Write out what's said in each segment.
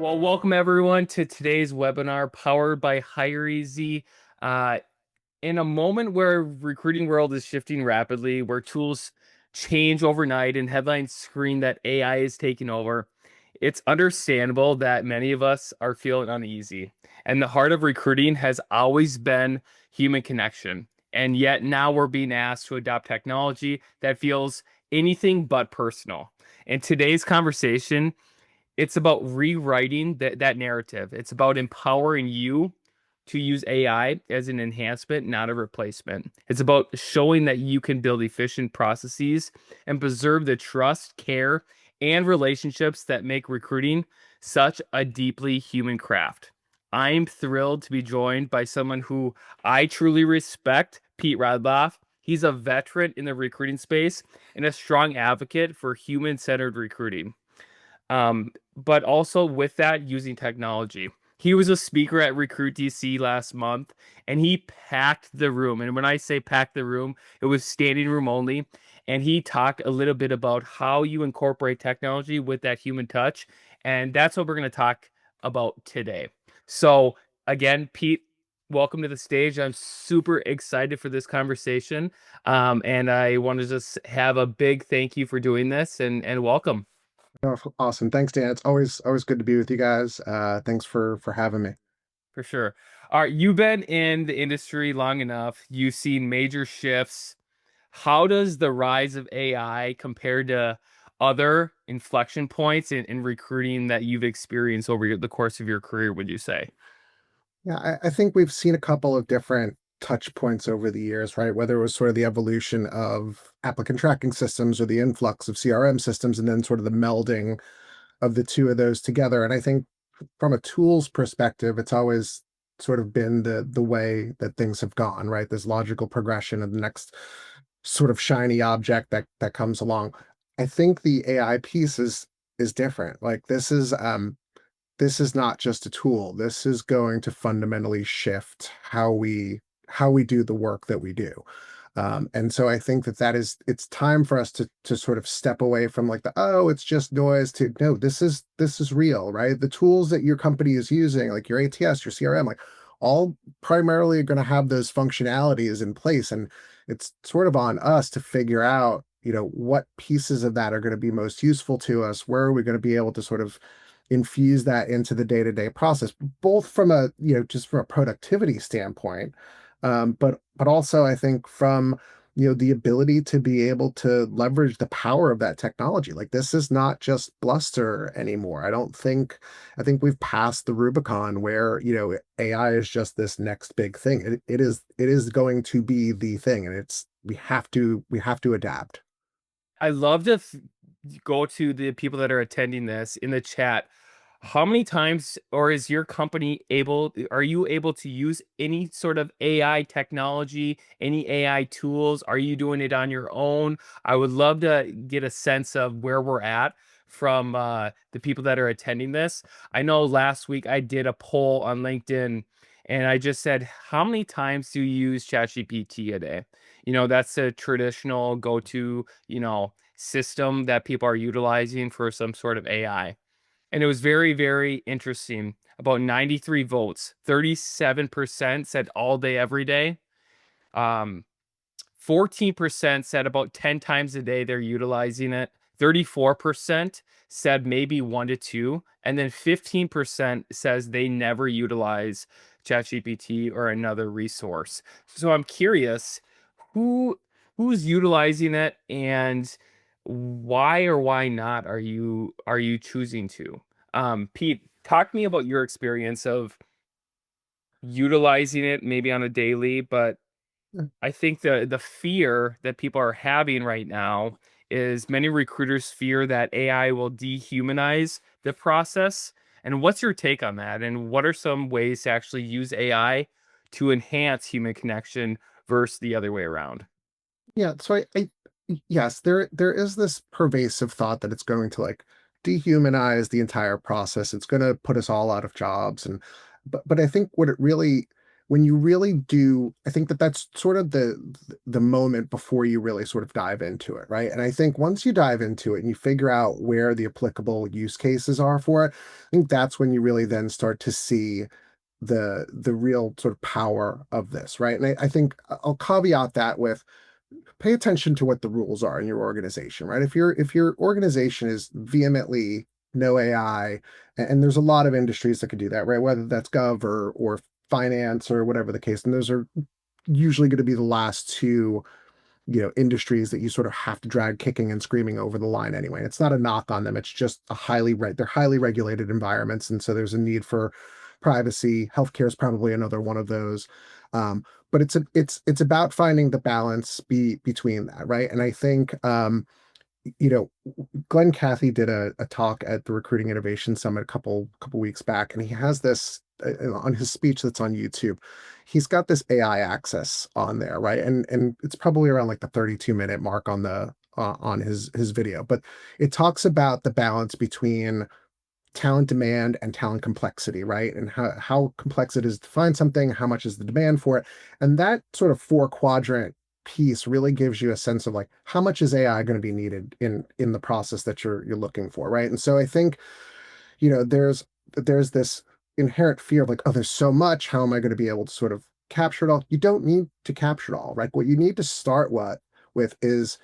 Well, welcome everyone to today's webinar powered by HireEasy. Uh, in a moment where recruiting world is shifting rapidly, where tools change overnight and headlines scream that AI is taking over, it's understandable that many of us are feeling uneasy. And the heart of recruiting has always been human connection. And yet now we're being asked to adopt technology that feels anything but personal. In today's conversation, it's about rewriting that narrative. It's about empowering you to use AI as an enhancement, not a replacement. It's about showing that you can build efficient processes and preserve the trust, care, and relationships that make recruiting such a deeply human craft. I'm thrilled to be joined by someone who I truly respect, Pete Radloff. He's a veteran in the recruiting space and a strong advocate for human-centered recruiting, but also with that, using technology. He was a speaker at Recruit DC last month, and he packed the room. And when I say packed the room, it was standing room only. And he talked a little bit about how you incorporate technology with that human touch. And that's what we're going to talk about today. So, again, Pete, welcome to the stage. I'm super excited for this conversation. And I want to just have a big thank you for doing this and welcome. Oh, awesome. Thanks, Dan. It's always good to be with you guys. Thanks for having me. For sure. All right, you've been in the industry long enough. You've seen major shifts. How does the rise of AI compare to other inflection points in recruiting that you've experienced over the course of your career, would you say? Yeah, I think we've seen a couple of different touch points over the years, right? Whether it was sort of the evolution of applicant tracking systems or the influx of CRM systems, and then sort of the melding of the two of those together. And I think from a tools perspective, it's always sort of been the way that things have gone, right? This logical progression of the next sort of shiny object that comes along. I think the AI piece is different. Like this is not just a tool. This is going to fundamentally shift how we do the work that we do. And so I think that it's time for us to sort of step away from like the, oh, it's just noise, to no, this is real, right? The tools that your company is using, like your ATS, your CRM, like all primarily are going to have those functionalities in place. And it's sort of on us to figure out, what pieces of that are going to be most useful to us. Where are we going to be able to sort of infuse that into the day-to-day process, both from a, just from a productivity standpoint, but also I think from, the ability to be able to leverage the power of that technology. Like this is not just bluster anymore. I think we've passed the Rubicon where, AI is just this next big thing. It is going to be the thing, and it's we have to adapt. I love to go to the people that are attending this in the chat. How many times, or is your company are you able to use any sort of AI technology, any AI tools? Are you doing it on your own? I would love to get a sense of where we're at from the people that are attending this. I know last week I did a poll on LinkedIn and I just said, how many times do you use ChatGPT a day? That's a traditional go-to, system that people are utilizing for some sort of AI. And it was very, very interesting. About 93 votes, 37% said all day, every day. Um, 14% said about 10 times a day they're utilizing it. 34% said maybe 1 to 2. And then 15% says they never utilize ChatGPT or another resource. So I'm curious, who who's utilizing it and why or why not are you choosing to? Pete, talk to me about your experience of utilizing it maybe on a daily, but I think the fear that people are having right now is many recruiters fear that AI will dehumanize the process. And what's your take on that? And what are some ways to actually use AI to enhance human connection versus the other way around? Yeah, so yes, there is this pervasive thought that it's going to like dehumanize the entire process. It's going to put us all out of jobs, and but I think what it really when you really do, I think that that's sort of the moment before you really sort of dive into it, right? And I think once you dive into it and you figure out where the applicable use cases are for it, I think that's when you really then start to see the real sort of power of this, right? And I think I'll caveat that with pay attention to what the rules are in your organization, right? If your organization is vehemently no AI, and there's a lot of industries that could do that, right? Whether that's gov or finance or whatever the case, and those are usually going to be the last two, industries that you sort of have to drag kicking and screaming over the line anyway. It's not a knock on them. It's just they're highly regulated environments, and so there's a need for privacy. Healthcare is probably another one of those. But it's about finding the balance between that, right? And I think you know, Glenn Cathy did a talk at the Recruiting Innovation Summit a couple weeks back, and he has this on his speech that's on YouTube. He's got this AI access on there, right? And it's probably around like the 32-minute mark on his video, but it talks about the balance between talent demand and talent complexity, right? And how complex it is to find something, how much is the demand for it. And that sort of four quadrant piece really gives you a sense of like how much is AI going to be needed in the process that you're looking for, right? And so I think, there's this inherent fear of like, oh, there's so much, how am I going to be able to sort of capture it all? You don't need to capture it all, right? What you need to start with is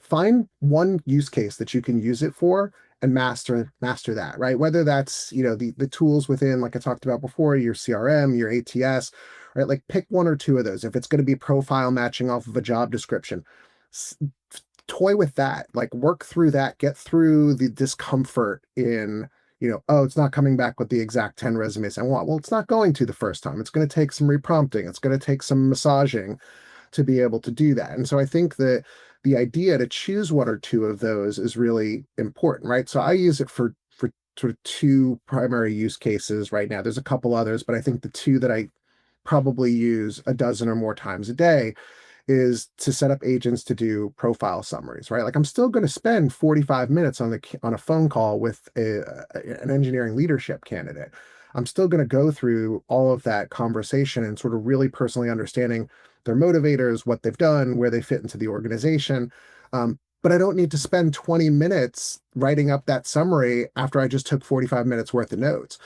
find one use case that you can use it for and master that, right? Whether that's, the tools within, like I talked about before, your CRM, your ATS, right? Like pick one or two of those. If it's going to be profile matching off of a job description, toy with that, like work through that, get through the discomfort in, oh, it's not coming back with the exact 10 resumes I want. Well, it's not going to the first time. It's going to take some reprompting. It's going to take some massaging to be able to do that. And so I think that the idea to choose one or two of those is really important, right? So I use it for sort of two primary use cases right now. There's a couple others, but I think the two that I probably use a dozen or more times a day is to set up agents to do profile summaries, right? Like I'm still going to spend 45 minutes on a phone call with an engineering leadership candidate. I'm still going to go through all of that conversation and sort of really personally understanding their motivators, what they've done, where they fit into the organization. But I don't need to spend 20 minutes writing up that summary after I just took 45 minutes worth of notes.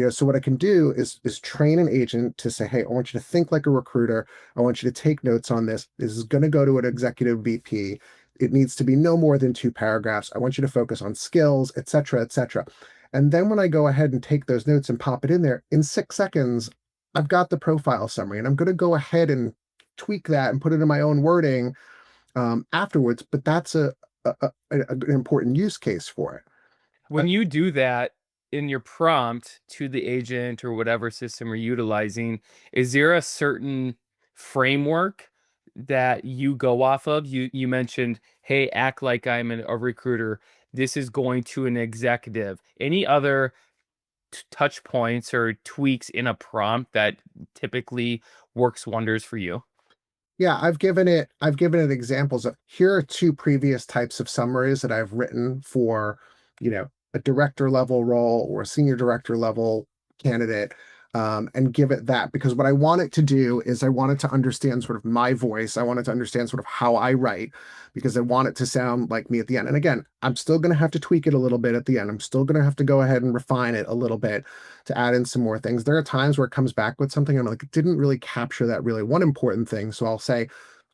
So what I can do is train an agent to say, hey, I want you to think like a recruiter. I want you to take notes on this. This is going to go to an executive VP. It needs to be no more than 2 paragraphs. I want you to focus on skills, et cetera, et cetera. And then when I go ahead and take those notes and pop it in there, in 6 seconds, I've got the profile summary. And I'm going to go ahead and tweak that and put it in my own wording afterwards. But that's an important use case for it. Uh, When you do that in your prompt to the agent or whatever system you're utilizing, is there a certain framework that you go off of? You mentioned, hey, act like I'm a recruiter. This is going to an executive. Any other touch points or tweaks in a prompt that typically works wonders for you? Yeah, I've given it examples of here are two previous types of summaries that I've written for, a director level role or a senior director level candidate, and give it that because what I want it to do is I want it to understand sort of my voice. I want it to understand sort of how I write because I want it to sound like me at the end. And again, I'm still going to have to tweak it a little bit at the end. I'm still going to have to go ahead and refine it a little bit to add in some more things. There are times where it comes back with something I'm like, it didn't really capture that really one important thing. So I'll say,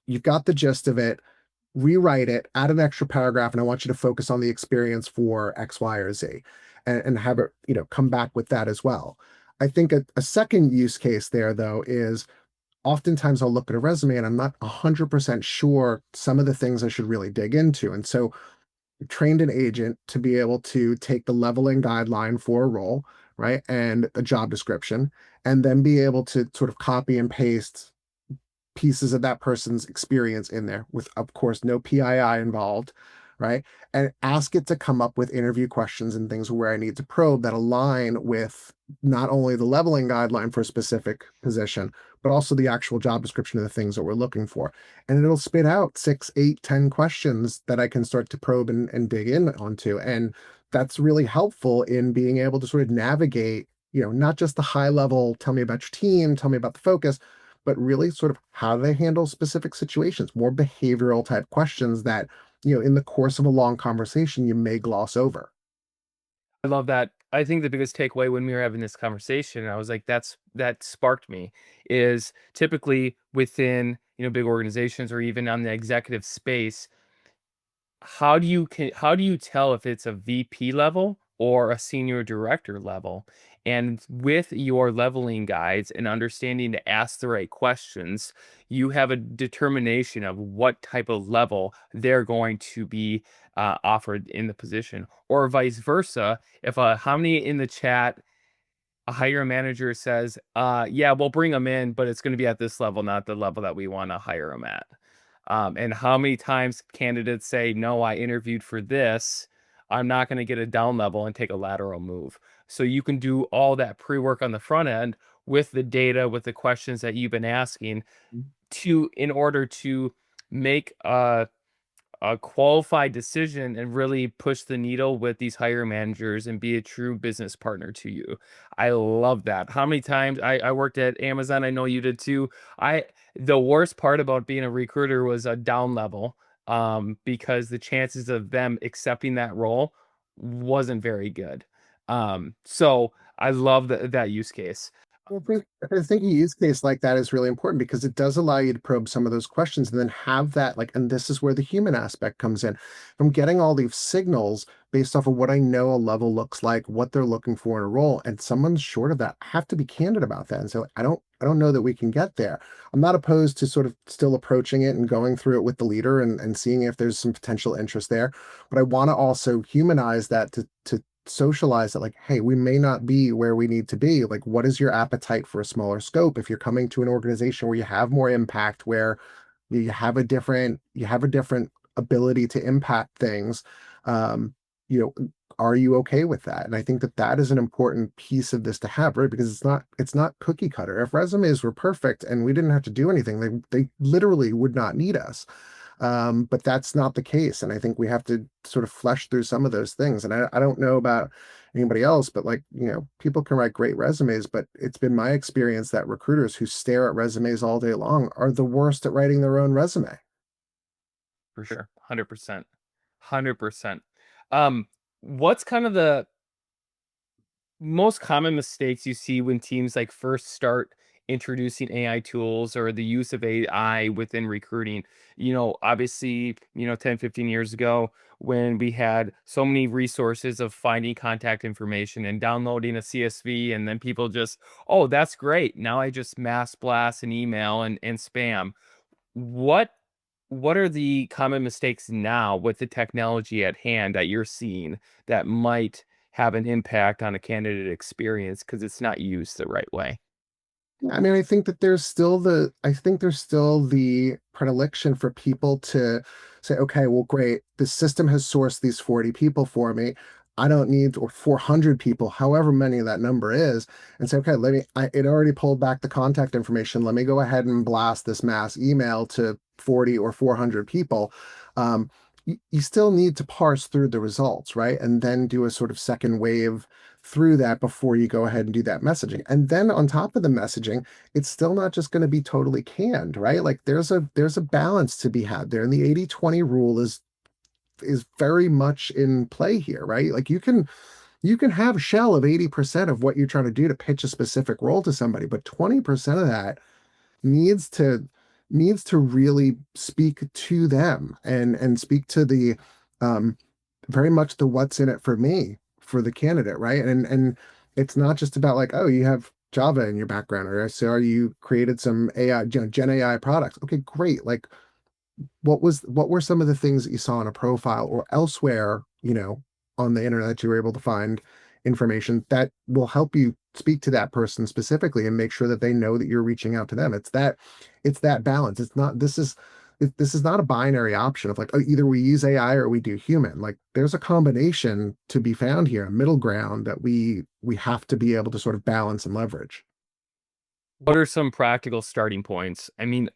you've got the gist of it, rewrite it, add an extra paragraph, and I want you to focus on the experience for X, Y, or Z and have it, come back with that as well. I think a second use case there, though, is oftentimes I'll look at a resume and I'm not 100% sure some of the things I should really dig into. And so trained an agent to be able to take the leveling guideline for a role, right, and a job description, and then be able to sort of copy and paste pieces of that person's experience in there with, of course, no PII involved, right? And ask it to come up with interview questions and things where I need to probe that align with not only the leveling guideline for a specific position, but also the actual job description of the things that we're looking for. And it'll spit out 6, 8, 10 questions that I can start to probe and dig in onto. And that's really helpful in being able to sort of navigate, not just the high level, tell me about your team, tell me about the focus, but really sort of how do they handle specific situations, more behavioral type questions that, in the course of a long conversation, you may gloss over. I love that. I think the biggest takeaway when we were having this conversation, I was like, that sparked me, is typically within, big organizations or even on the executive space, how do you tell if it's a VP level or a senior director level? And with your leveling guides and understanding to ask the right questions, you have a determination of what type of level they're going to be offered in the position, or vice versa. If how many in the chat a hiring manager says, yeah, we'll bring them in, but it's going to be at this level, not the level that we want to hire them at. And how many times candidates say, no, I interviewed for this. I'm not going to get a down level and take a lateral move. So you can do all that pre work on the front end with the data, with the questions that you've been asking in order to make a qualified decision and really push the needle with these hiring managers and be a true business partner to you. I love that. How many times I worked at Amazon, I know you did too. I The worst part about being a recruiter was a down level, because the chances of them accepting that role wasn't very good. So I love that use case. Well, I think a use case like that is really important because it does allow you to probe some of those questions and then have that, like, and this is where the human aspect comes in. I'm getting all these signals based off of what I know a level looks like, what they're looking for in a role, and someone's short of that. I have to be candid about that and say, like, I don't know that we can get there. I'm not opposed to sort of still approaching it and going through it with the leader and seeing if there's some potential interest there. But I want to also humanize that to socialize that, like, hey, we may not be where we need to be. Like, what is your appetite for a smaller scope? If you're coming to an organization where you have more impact, where you have a different ability to impact things, um you know are you okay with that? And I think that that is an important piece of this to have, right? Because it's not cookie cutter. If resumes were perfect and we didn't have to do anything, they literally would not need us. But that's not the case. And I think we have to sort of flesh through some of those things. And I don't know about anybody else, but, like, people can write great resumes, but it's been my experience that recruiters who stare at resumes all day long are the worst at writing their own resume. For sure. 100%. 100%. Um, what's kind of the most common mistakes you see when teams like first start introducing AI tools or the use of AI within recruiting? Obviously, 10, 15 years ago, when we had so many resources of finding contact information and downloading a CSV, and then people just, oh, that's great. Now I just mass blast an email and spam. What what are the common mistakes now with the technology at hand that you're seeing that might have an impact on a candidate experience because it's not used the right way? Yeah, I mean, I think there's still the predilection for people to say, okay, well, great, the system has sourced these 40 people for me. I don't need, or 400 people, however many that number is, and say, okay, it already pulled back the contact information. Let me go ahead and blast this mass email to 40 or 400 people. You still need to parse through the results, right? And then do a sort of second wave through that before you go ahead and do that messaging. And then on top of the messaging, it's still not just going to be totally canned, right? Like, there's a balance to be had there. And the 80/20 rule is very much in play here, right? Like, you can have a shell of 80% of what you're trying to do to pitch a specific role to somebody, but 20% of that needs to needs to really speak to them and speak to the um very much the what's in it for me for the candidate, right? And it's not just about, like, oh, you have Java in your background, or so you created some AI, Gen AI products. Okay, great. Like, what were some of the things that you saw in a profile or elsewhere, on the internet, that you were able to find information that will help you speak to that person specifically and make sure that they know that you're reaching out to them. It's that balance. This is not a binary option of, like, oh, either we use AI or we do human. Like, there's a combination to be found here, a middle ground that we have to be able to sort of balance and leverage. What are some practical starting points? I mean,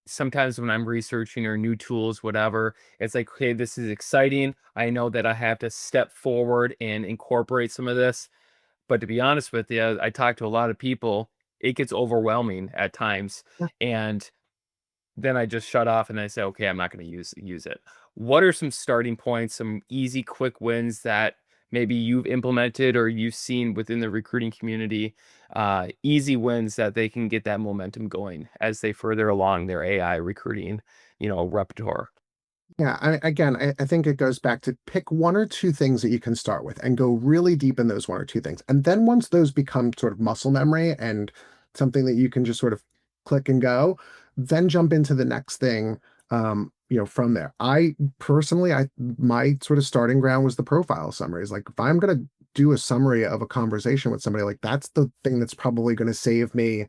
sometimes when I'm researching or new tools, whatever, it's like, okay, this is exciting. I know that I have to step forward and incorporate some of this. But to be honest with you, I talk to a lot of people. It gets overwhelming at times, and then I just shut off and I say, okay, I'm not going to use it. What are some starting points, some easy, quick wins that maybe you've implemented or you've seen within the recruiting community? Easy wins that they can get that momentum going as they further along their AI recruiting, repertoire. Yeah, I think it goes back to pick one or two things that you can start with and go really deep in those one or two things. And then once those become sort of muscle memory and something that you can just sort of click and go, then jump into the next thing, from there. I personally, my sort of starting ground was the profile summaries. Like if I'm gonna do a summary of a conversation with somebody, like that's the thing that's probably going to save me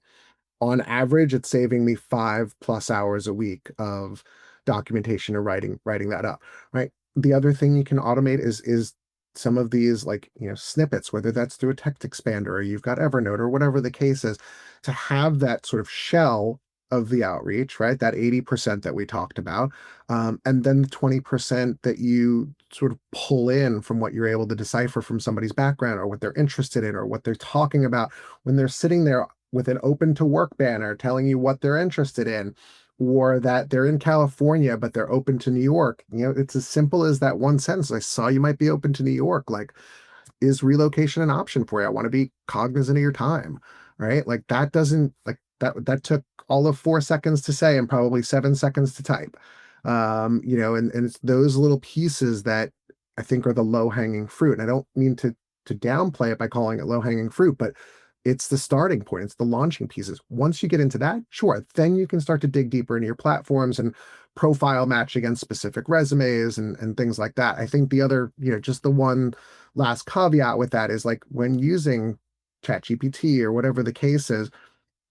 on average, it's saving me 5+ hours a week of documentation and writing that up, right? The other thing you can automate is some of these like snippets, whether that's through a text expander or you've got Evernote or whatever the case is, to have that sort of shell of the outreach, right? That 80% that we talked about, and then the 20% that you sort of pull in from what you're able to decipher from somebody's background or what they're interested in or what they're talking about when they're sitting there with an open to work banner telling you what they're interested in, or that they're in California but they're open to New York. It's as simple as that one sentence. I saw you might be open to New York. Like, is relocation an option for you? I want to be cognizant of your time, right? Like that doesn't like that took all of 4 seconds to say and probably 7 seconds to type. And it's those little pieces that I think are the low hanging fruit. And I don't mean to downplay it by calling it low hanging fruit, but it's the starting point. It's the launching pieces. Once you get into that, sure, then you can start to dig deeper into your platforms and profile match against specific resumes and things like that. I think the other, just the one last caveat with that is like when using ChatGPT or whatever the case is,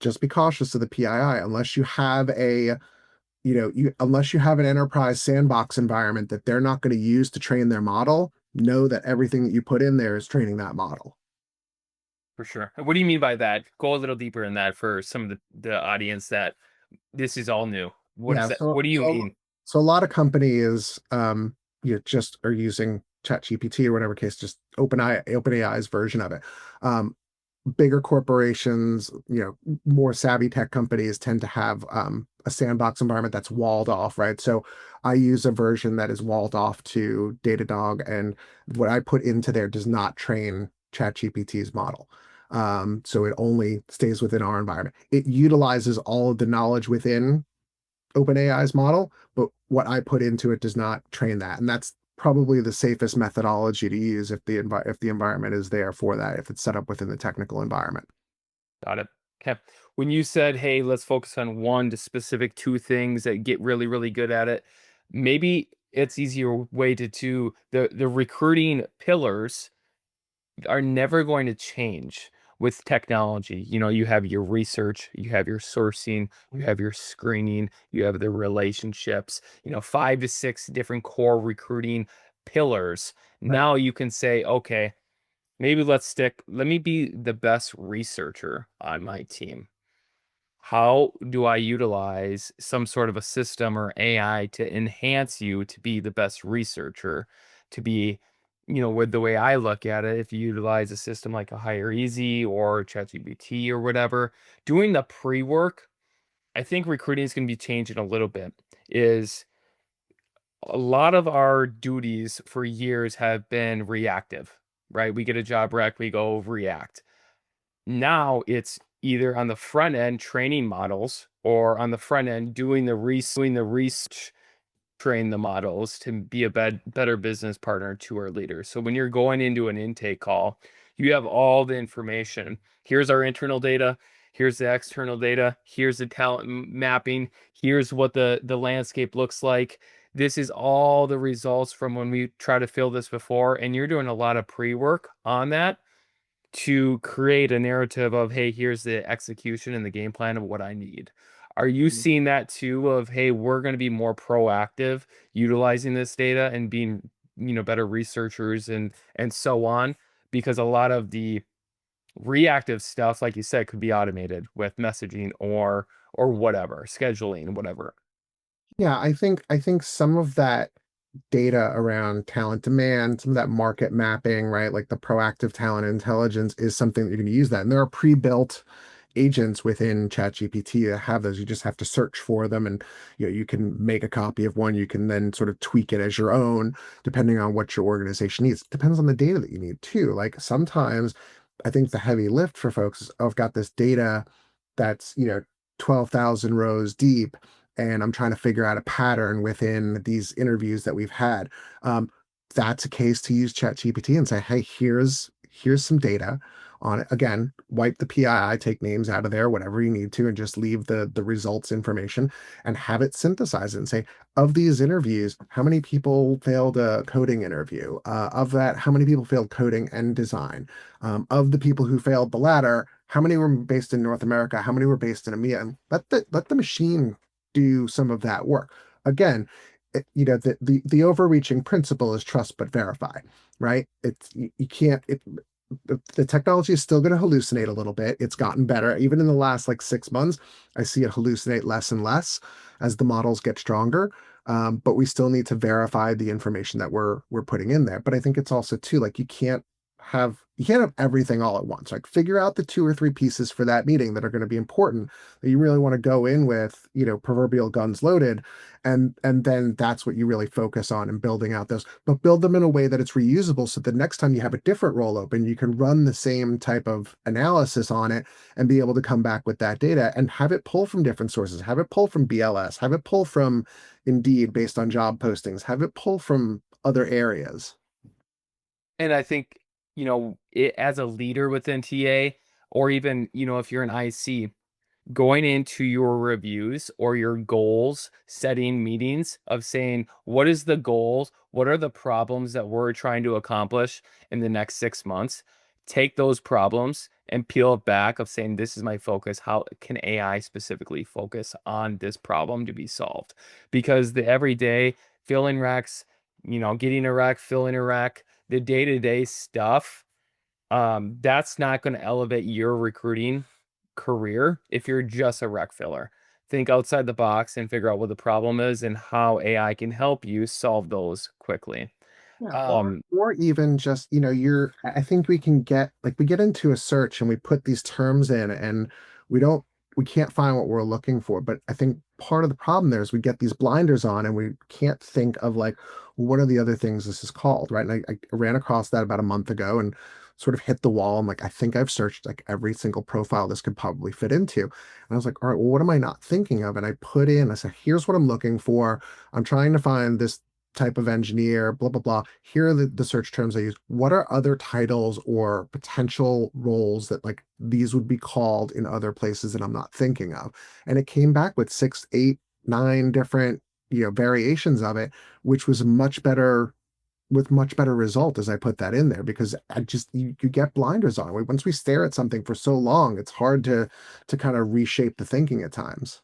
just be cautious of the PII unless you have unless you have an enterprise sandbox environment that they're not going to use to train their model. Know that everything that you put in there is training that model. For sure. What do you mean by that? Go a little deeper in that for some of the audience that this is all new. What is Yeah, that? What do you mean? so a lot of companies just are using ChatGPT or whatever case, just OpenAI's version of it. Um, Bigger corporations, more savvy tech companies tend to have a sandbox environment that's walled off, right? So I use a version that is walled off to Datadog, and what I put into there does not train ChatGPT's model. So it only stays within our environment. It utilizes all of the knowledge within OpenAI's model, but what I put into it does not train that. And that's probably the safest methodology to use if the environment is there for that, if it's set up within the technical environment. Got it. Okay. When you said, hey, let's focus on one to specific two things that get really, really good at it, maybe it's easier way to the recruiting pillars are never going to change with technology. You have your research, you have your sourcing, you have your screening, you have the relationships, 5 to 6 different core recruiting pillars. Right. Now you can say, okay, let me be the best researcher on my team. How do I utilize some sort of a system or AI to enhance you to be the best researcher, to be, with the way I look at it, if you utilize a system like a Hire Easy or ChatGPT or whatever, doing the pre-work, I think recruiting is going to be changing a little bit. Is a lot of our duties for years have been reactive, right? We get a job rec, we go react. Now it's either on the front end training models or on the front end doing the research, train the models to be a better business partner to our leaders. So when you're going into an intake call, you have all the information. Here's our internal data. Here's the external data. Here's the talent mapping. Here's what the landscape looks like. This is all the results from when we try to fill this before. And you're doing a lot of pre-work on that to create a narrative of, hey, here's the execution and the game plan of what I need. Are you seeing that too of, hey, we're going to be more proactive utilizing this data and being, better researchers and so on? Because a lot of the reactive stuff, like you said, could be automated with messaging or whatever, scheduling, whatever. Yeah, I think some of that. data around talent demand, some of that market mapping, right? Like the proactive talent intelligence is something that you're going to use that. And there are pre-built agents within ChatGPT that have those. You just have to search for them, and you can make a copy of one. You can then sort of tweak it as your own, depending on what your organization needs. It depends on the data that you need too. Like sometimes I think the heavy lift for folks is, oh, I've got this data that's 12,000 rows deep, and I'm trying to figure out a pattern within these interviews that we've had. Um, that's a case to use ChatGPT and say, hey, here's some data on it. Again, wipe the PII, take names out of there, whatever you need to, and just leave the results information and have it synthesize it and say, of these interviews, how many people failed a coding interview? Of that, how many people failed coding and design? Of the people who failed the latter, how many were based in North America? How many were based in EMEA? And let the machine do some of that work. Again, the overreaching principle is trust but verify, right? You can't the technology is still going to hallucinate a little bit. It's gotten better. Even in the last like 6 months, I see it hallucinate less and less as the models get stronger. But we still need to verify the information that we're putting in there. But I think it's also too like you can't have everything all at once. Like figure out the two or three pieces for that meeting that are going to be important that you really want to go in with, proverbial guns loaded, and then that's what you really focus on and building out those, but build them in a way that it's reusable so the next time you have a different role open, you can run the same type of analysis on it and be able to come back with that data and have it pull from different sources, have it pull from BLS, have it pull from Indeed based on job postings, have it pull from other areas. And I think, as a leader within TA, or even, if you're an IC, going into your reviews or your goals setting meetings of saying, what is the goals? What are the problems that we're trying to accomplish in the next 6 months? Take those problems and peel it back of saying, this is my focus. How can AI specifically focus on this problem to be solved? Because the everyday filling racks, getting a rack, filling a rack, the day-to-day stuff, that's not going to elevate your recruiting career if you're just a rec filler. Think outside the box and figure out what the problem is and how AI can help you solve those quickly. Yeah, or Um, or even just, I think we get into a search and we put these terms in and we don't we can't find what we're looking for. But I think part of the problem there is we get these blinders on and we can't think of like what are the other things this is called, right? And I ran across that about a month ago and sort of hit the wall. I'm like, I think I've searched like every single profile this could probably fit into. And I was like, all right, well, what am I not thinking of? And I said, here's what I'm looking for. I'm trying to find this type of engineer, blah, blah, blah. Here are the search terms I use. What are other titles or potential roles that like these would be called in other places that I'm not thinking of? And it came back with 6, 8, 9 different, variations of it, which was much better with much better result as I put that in there because I just you get blinders on. Once we stare at something for so long, it's hard to kind of reshape the thinking at times.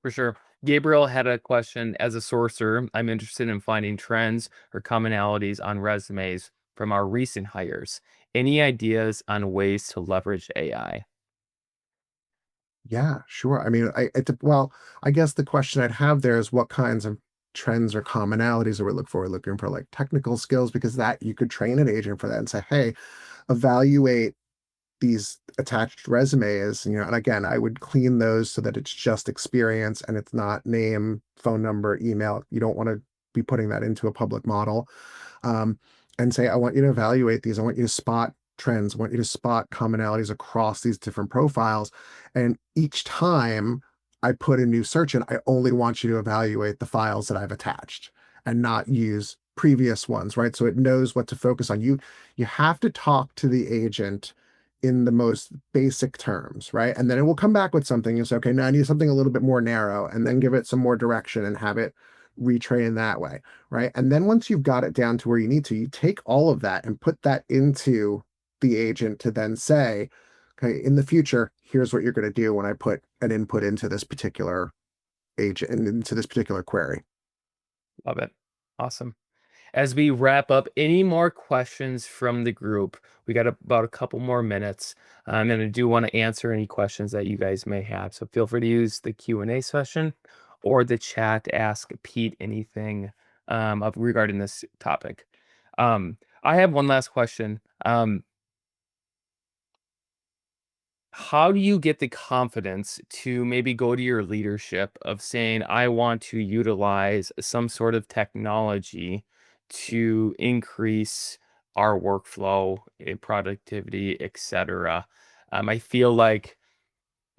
for sure. Gabriel had a question. As a sourcer, I'm interested in finding trends or commonalities on resumes from our recent hires. Any ideas on ways to leverage AI? Yeah, sure. I mean, well, I guess the question I'd have there is what kinds of trends or commonalities are we looking for? We're looking for like technical skills because that you could train an agent for that and say, hey, evaluate these attached resumes, and again, I would clean those so that it's just experience and it's not name, phone number, email. You don't want to be putting that into a public model. Um, and say, I want you to evaluate these. I want you to spot trends. I want you to spot commonalities across these different profiles. And each time I put a new search in, I only want you to evaluate the files that I've attached and not use previous ones, right? So it knows what to focus on. You have to talk to the agent in the most basic terms, right? And then it will come back with something and say, okay, now I need something a little bit more narrow, and then give it some more direction and have it retrain that way, right? And then once you've got it down to where you need to, you take all of that and put that into the agent to then say, okay, in the future, here's what you're going to do when I put an input into this particular agent, into this particular query. Love it. Awesome. As we wrap up, any more questions from the group? We got about a couple more minutes, and I do want to answer any questions that you guys may have. So feel free to use the Q&A session or the chat to ask Pete anything regarding this topic. I have one last question. How do you get the confidence to maybe go to your leadership of saying, I want to utilize some sort of technology to increase our workflow, productivity, etc.? I feel like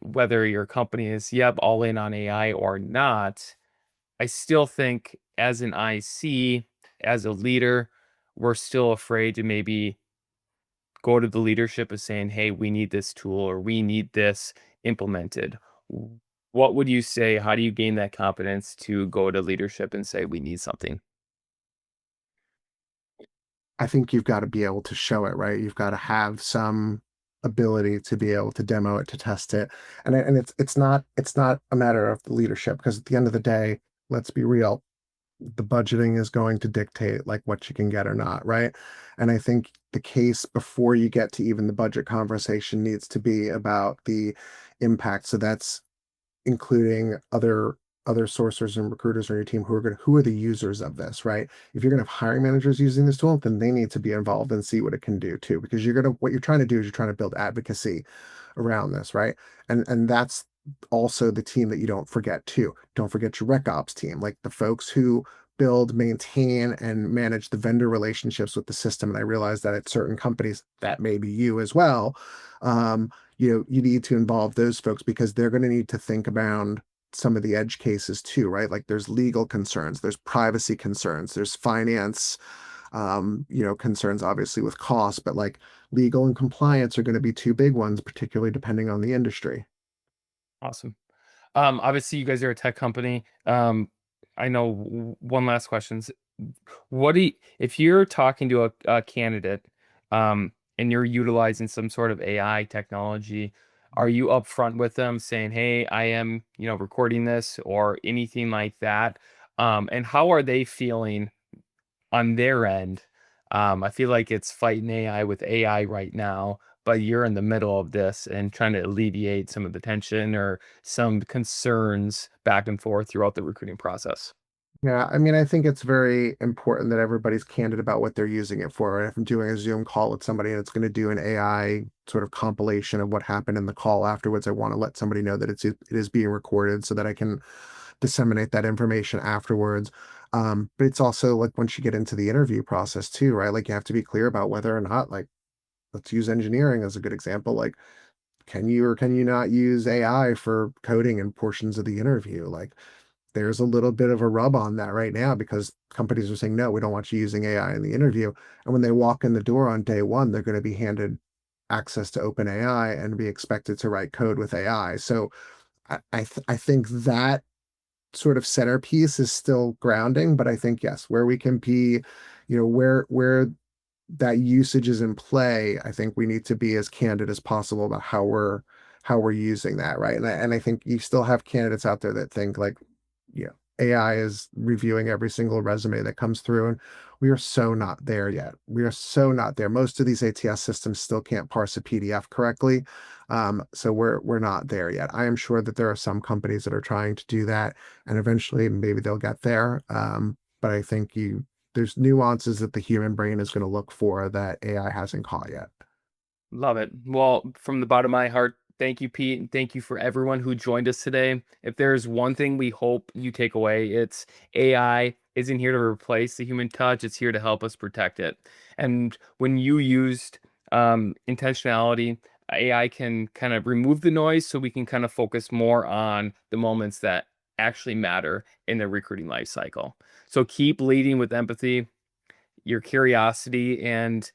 whether your company is, yep, all in on AI or not, I still think as an IC, as a leader, we're still afraid to maybe go to the leadership of saying, "Hey, we need this tool or we need this implemented." What would you say? How do you gain that confidence to go to leadership and say, "We need something"? I think you've got to be able to show it, right? You've got to have some ability to be able to demo it, to test it. And it's not a matter of the leadership, because at the end of the day, let's be real, the budgeting is going to dictate like what you can get or not, right? And I think the case before you get to even the budget conversation needs to be about the impact. So that's including other sourcers and recruiters on your team who are the users of this, right? If you're gonna have hiring managers using this tool, then they need to be involved and see what it can do too, because what you're trying to do is you're trying to build advocacy around this, right? And that's also the team that you don't forget too. Don't forget your rec ops team, like the folks who build, maintain, and manage the vendor relationships with the system. And I realize that at certain companies, that may be you as well. Um, you need to involve those folks because they're going to need to think about some of the edge cases too, right? Like there's legal concerns, there's privacy concerns, there's finance, concerns obviously with cost, but like legal and compliance are going to be two big ones, particularly depending on the industry. Awesome. Obviously, you guys are a tech company. I know one last question. What do you, if you're talking to a candidate, and you're utilizing some sort of AI technology, are you upfront with them saying, "Hey, I am, recording this," or anything like that? And how are they feeling on their end? I feel like it's fighting AI with AI right now, but you're in the middle of this and trying to alleviate some of the tension or some concerns back and forth throughout the recruiting process. Yeah, I mean, I think it's very important that everybody's candid about what they're using it for. Right? If I'm doing a Zoom call with somebody and it's going to do an AI sort of compilation of what happened in the call afterwards, I want to let somebody know that it is being recorded so that I can disseminate that information afterwards. But it's also like once you get into the interview process too, right? Like you have to be clear about whether or not, like, let's use engineering as a good example. Like, can you or can you not use AI for coding in portions of the interview? Like, there's a little bit of a rub on that right now because companies are saying, no, we don't want you using AI in the interview. And when they walk in the door on day one, they're going to be handed access to open AI and be expected to write code with AI. So I think that sort of centerpiece is still grounding, but I think yes, where we can be, where that usage is in play, I think we need to be as candid as possible about how we're using that, right? And I think you still have candidates out there that think like, yeah, AI is reviewing every single resume that comes through, and we are so not there yet. We are so not there. Most of these ATS systems still can't parse a PDF correctly. So we're not there yet. I am sure that there are some companies that are trying to do that, and eventually maybe they'll get there. But I think there's nuances that the human brain is going to look for that AI hasn't caught yet. Love it. Well, from the bottom of my heart, thank you, Pete, and thank you for everyone who joined us today. If there's one thing we hope you take away, it's AI isn't here to replace the human touch, it's here to help us protect it. And when you used intentionality, AI can kind of remove the noise so we can kind of focus more on the moments that actually matter in the recruiting life cycle. So keep leading with empathy, your curiosity, and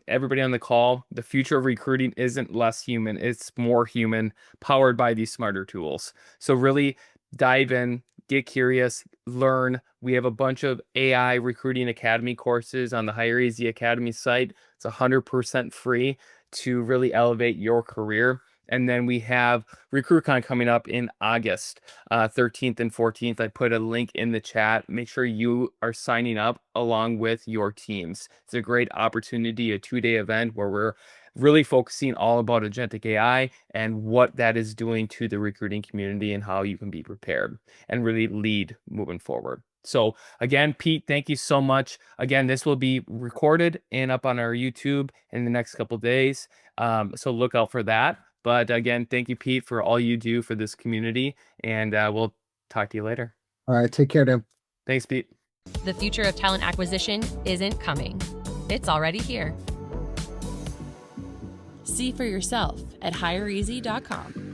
everybody on the call. The future of recruiting isn't less human, it's more human, powered by these smarter tools. So really dive in, get curious, learn. We have a bunch of AI recruiting academy courses on the Hire Easy Academy site. It's 100% free to really elevate your career. And then we have RecruitCon coming up in August 13th and 14th. I put a link in the chat. Make sure you are signing up along with your teams. It's a great opportunity, a 2-day event where we're really focusing all about agentic AI and what that is doing to the recruiting community and how you can be prepared and really lead moving forward. So again, Pete, thank you so much. Again, this will be recorded and up on our YouTube in the next couple days. So look out for that. But again, thank you, Pete, for all you do for this community. And we'll talk to you later. All right, take care, Dan. Thanks, Pete. The future of talent acquisition isn't coming. It's already here. See for yourself at hireeasy.com.